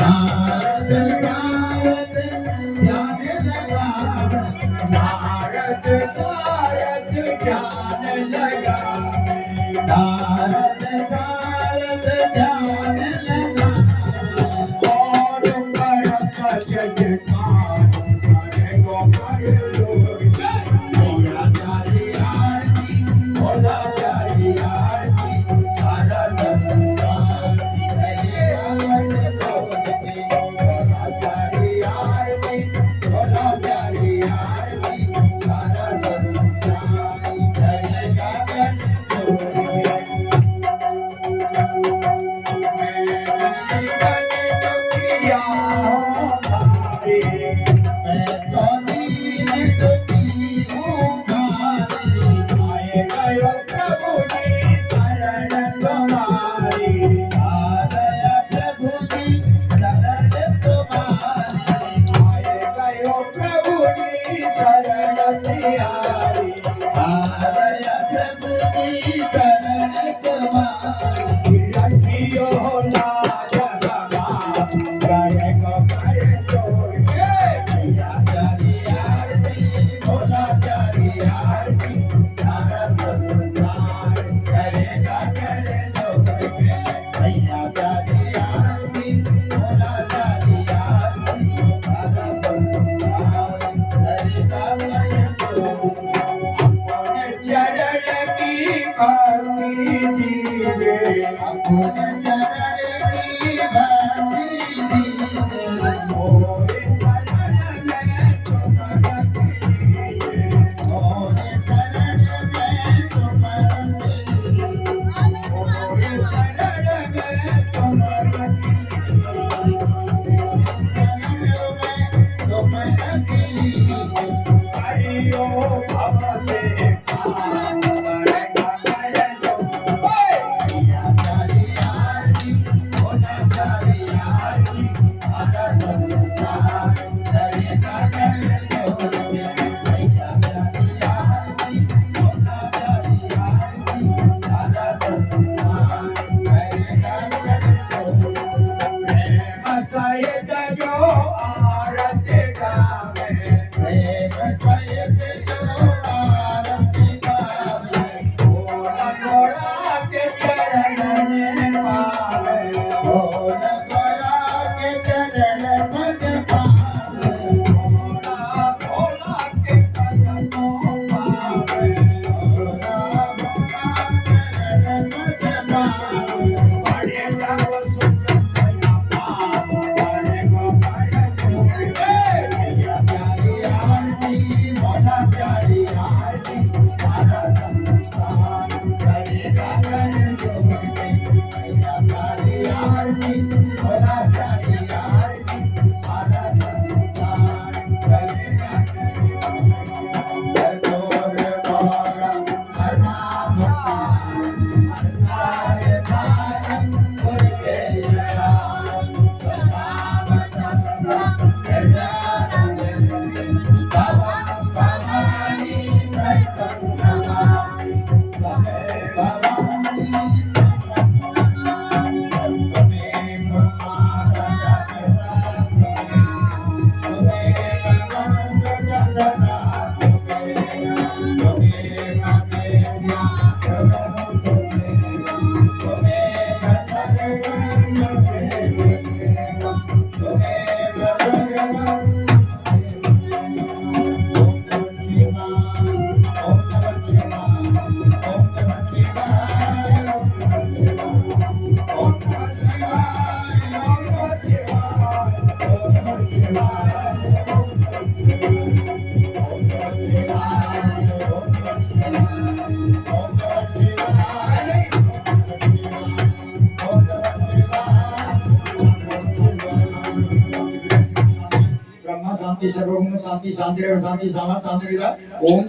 नारद सारद ध्यान लगावे, नारद सारद ध्यान लगावे, नारद सारद ध्यान लगावे। और करत जजमान करे गोपाल लोग, मैया जारी आरती भोला जारी आरती, सारा संसार करे आरती बोलते, भोला जारी आरती भोला जारी आरती, सारा संसार करे गगन जोड़े। मैं तो दीन दुखी हूँ भारी, आए गयो प्रभु जी शरण तुम्हारी, आ गया प्रभु जी शरण तुम्हारी, आए गयो प्रभु जी शरण तिहारी, आ गया प्रभु जी शरण तुम्हारी। रखियो लाज भगवान करे गोपाल जोड़ के, मैया जारी आरती भोला जारी आरती, सारा संसार करेगा करे जोड़ के, मैया जारी आरती भोला जारी आरती, सारा संसार करेगा करे जोड़ के। अपने चरण की भक्ति दीजिए, अपने चरण की भक्ति दीजिए, मोरे शरण में तुम रखिए, मोरे शरण में तुम रखिए, मोरे शरण में तुम रखिए, हरिओ भव से मैया जारी आरती भोला जारी आरती, सारा संसार करेगा करे जोड़ के, मैया जारी आरती भोला जारी आरती, सारा संसार करेगा करे जोड़ के। प्रेम सहित जो आरती गावे, प्रेम सहित जो आरती गावे, भोला गोरा के चरण में पावे, भोला गोरा के चरण में पावे, भोला भोला के कदमों पावे, भोला भोला चरण में पावे। बड़े जाओ सुंदर सया पाप करे गोपाल जोड़ के, मैया जारी आरती भोला जारी आरती, सारा संसार करेगा करे जोड़ के, मैया जारी आरती भोला जारी आरती, सारा संसार करेगा करे जोड़ के। गौर धर्मा संसार सारं गुर के लाल, स्वभाव संगम निर्जानंद, भवं भवानी सहितं नमामि, त्वमेव भवानी सहितं नमामि, त्वमेव माता त्वमेव वन्दना सदा, त्वमेव वेद्या त्वमेव त्वमेव सर्वं त्वमेव सर्वं। शांति सर्वगुण शांति शांति शांति शांति ओम